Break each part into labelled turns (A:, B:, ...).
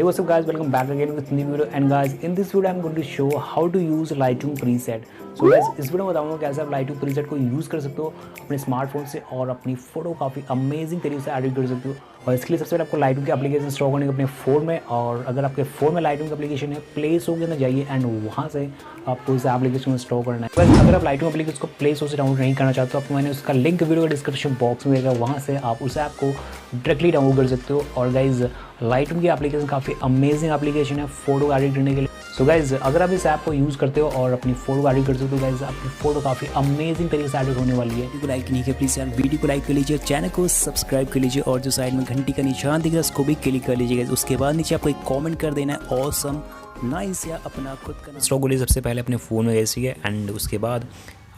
A: Hey, what's up guys, welcome back again with new video. And guys, in this video I'm going to show how to use Lightroom preset. So guys, इस video में बताऊंगा कैसे आप Lightroom preset को use कर सकते हो अपने स्मार्टफोन से और अपनी फोटो काफ़ी अमेजिंग तरीके से एडिट कर सकते हो। और इसके लिए सबसे पहले आपको Lightroom की एप्लीकेशन इंस्टॉल करनी है अपने फ़ोन में। और अगर आपके फ़ोन में Lightroom की एप्लीकेशन है, प्ले स्टोर के अंदर जाइए एंड वहाँ से आपको इस एप्लीकेशन को इंस्टॉल करना है। बस अगर आप Lightroom एप्लीकेशन को प्ले स्टोर से डाउनलोड नहीं करना चाहते तो आपको मैंने उसका लिंक वीडियो के डिस्क्रिप्शन बॉक्स में देगा, वहाँ से आप उस ऐप को डायरेक्टली डाउनलोड कर सकते हो। और गाइज Lightroom की एप्लीकेशन काफ़ी अमेजिंग एप्लीकेशन है फ़ोटो एडिट करने के लिए। सो गाइज अगर आप इस ऐप को यूज़ करते हो और अपनी फ़ोटो एडिट करते हो तो गाइज आपकी फ़ोटो काफ़ी अमेजिंग तरीके से एडिट होने वाली है। वीडियो को लाइक नहीं किया प्लीज़ यार वीडियो को लाइक कर लीजिए, चैनल को सब्सक्राइब कर लीजिए और जो साइड में घंटी का निशान दिख रहा है उसको भी क्लिक कर लीजिए। उसके बाद नीचे आपको एक कॉमेंट कर देना है ऑसम नाइस या अपना खुद का इंस्टॉल कर लीजिए सबसे पहले अपने फ़ोन में गैस, ठीक है। एंड उसके बाद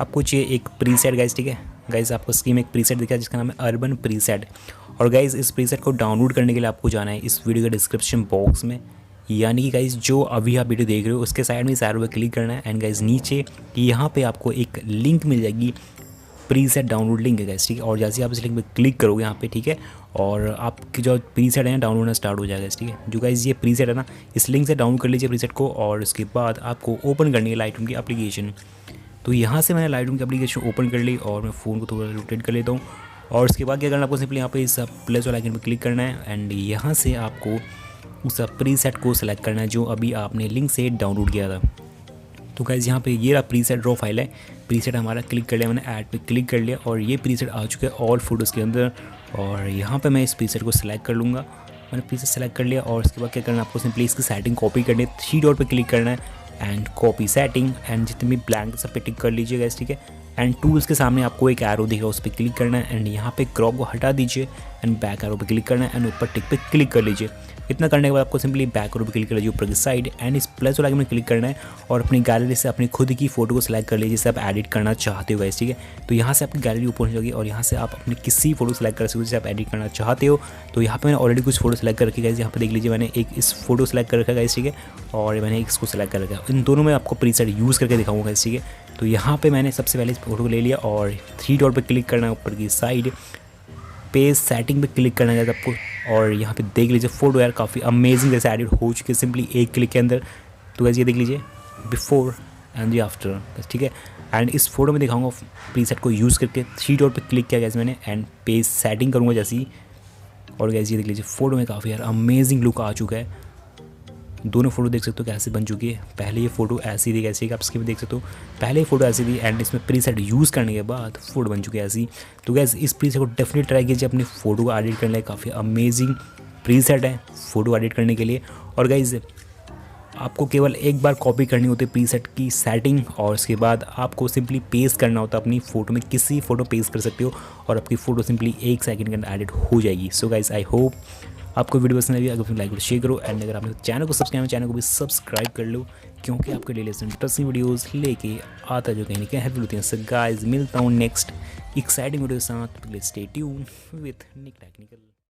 A: आपको चाहिए एक प्रीसेट गाइस, ठीक है। गाइस आपको स्क्रीन में एक प्रीसेट दिखा है जिसका नाम है अर्बन प्रीसेट। और गाइस इस प्रीसेट को डाउनलोड करने के लिए आपको जाना है इस वीडियो के डिस्क्रिप्शन बॉक्स में, यानी कि गाइस जो अभी आप वीडियो देख रहे हो उसके साइड में इस एरो पे क्लिक करना है। एंड गाइस नीचे यहाँ पे आपको एक लिंक मिल जाएगी, प्रीसेट डाउनलोड लिंक है गाइस, ठीक है। और जैसे आप इस लिंक पे क्लिक करोगे यहाँ पे, ठीक है, और आपकी जो प्रीसेट है डाउनलोड होना स्टार्ट हो जाएगा, ठीक है। जो गाइस ये प्रीसेट है ना, इस लिंक से डाउनलोड कर लीजिए प्रीसेट को और उसके बाद आपको ओपन करनी है लाइटरूम की एप्लीकेशन। तो यहाँ से मैंने लाइटरूम की एप्लीकेशन ओपन कर ली और मैं फ़ोन को थोड़ा रोटेट कर लेता हूँ। और उसके बाद क्या करना है, आपको सिंपली यहाँ पे इस प्लस वाला आइकन पे क्लिक करना है एंड यहाँ से आपको उस प्रीसेट को सिलेक्ट करना है जो अभी आपने लिंक से डाउनलोड किया था। तो गाइस यहाँ पे ये रहा प्रीसेट रॉ फाइल है, प्रीसेट हमारा क्लिक कर लिया, मैंने ऐड पे क्लिक कर लिया और ये प्रीसेट आ चुका है ऑल फोटोज़ के अंदर। और यहाँ पे मैं इस प्रीसेट को सिलेक्ट कर लूँगा, मैंने प्रीसेट सेलेक्ट कर लिया। और उसके बाद क्या करना है, आपको सिंपली इसकी सेटिंग कॉपी करनी है, 3 डॉट पे क्लिक करना है एंड कॉपी सेटिंग एंड जितने भी ब्लैंक सब पे टिक कर लीजिए गाइस, ठीक है। एंड टूल्स के सामने आपको एक एरो दिखेगा, उस पर क्लिक करना है एंड यहाँ पे क्रॉप को हटा दीजिए एंड बैक एरो पे क्लिक करना है एंड ऊपर टिक पे क्लिक कर लीजिए। इतना करने के बाद आपको सिंपली बैक एरो पे क्लिक कर लीजिए ऊपर की साइड एंड इस प्लस वाला में क्लिक करना है और अपनी गैलरी से अपनी खुद की फ़ोटो को सिलेक्ट कर लीजिए जिसे आप एडिट करना चाहते हो गाइस, ठीक है। तो यहाँ से आपकी गैलरी ऊपर हो जाएगी और यहाँ से आप अपनी किसी फोटो सेलेक्ट कर सकते हो जिसे आप एडिट करना चाहते हो। तो यहाँ पे मैंने ऑलरेडी कुछ फोटो सेलेक्ट कर रखी है, यहाँ पे देख लीजिए मैंने एक इस फोटो सेलेक्ट कर रखा है गाइस, ठीक है, और मैंने इसको सेलेक्ट कर रखा है। इन दोनों में आपको प्रीसेट यूज़ करके दिखाऊंगा गाइस, ठीक है। तो यहाँ पे मैंने सबसे पहले इस फोटो को ले लिया और 3 डॉट पे क्लिक करना है ऊपर की साइड, पेज सेटिंग पे क्लिक करना है आपको। और यहाँ पे देख लीजिए फोटो यार काफ़ी अमेजिंग जैसे एडिट हो चुकी है सिंपली एक क्लिक के अंदर। तो वैसे ये देख लीजिए बिफोर एंड दी आफ्टर, ठीक है। एंड इस फोटो में दिखाऊंगा प्रीसेट को यूज़ करके 3 डॉट पे क्लिक किया गया मैंने एंड पेज सेटिंग करूँगा जैसे ही। और गैस ये देख लीजिए फोटो में काफ़ी यार अमेजिंग लुक आ चुका है। दोनों फोटो देख सकते हो कैसे बन चुकी है। पहले ये फोटो ऐसी थी कैसे, आप इसके भी देख सकते हो, पहले ये फोटो ऐसी थी एंड इसमें प्रीसेट यूज़ करने के बाद फोटो बन चुकी है ऐसी। तो गैस इस प्रीसेट को डेफिनेटली ट्राई कीजिए अपनी फ़ोटो को एडिट करने के लिए, काफ़ी अमेजिंग प्रीसेट है फ़ोटो एडिट करने के लिए। और गाइज आपको केवल एक बार कॉपी करनी होती है प्रीसेट की सेटिंग और उसके बाद आपको सिंपली पेस्ट करना होता है अपनी फ़ोटो में, किसी फ़ोटो पेस्ट कर सकते हो और आपकी फ़ोटो सिंपली 1 सेकंड के अंदर एडिट हो जाएगी। सो गाइज आई होप आपको वीडियो पसंद आई, अगर लाइक शेयर करो एंड अगर आपने चैनल को भी सब्सक्राइब कर लो क्योंकि आपके लिए इंटरेस्टिंग वीडियोस लेके आता जो कहीं ना कहीं हेल्प होती हैं। सो गाइज मिलता हूँ नेक्स्ट एक्साइटिंग वीडियो के साथ, stay tuned with Nick technical.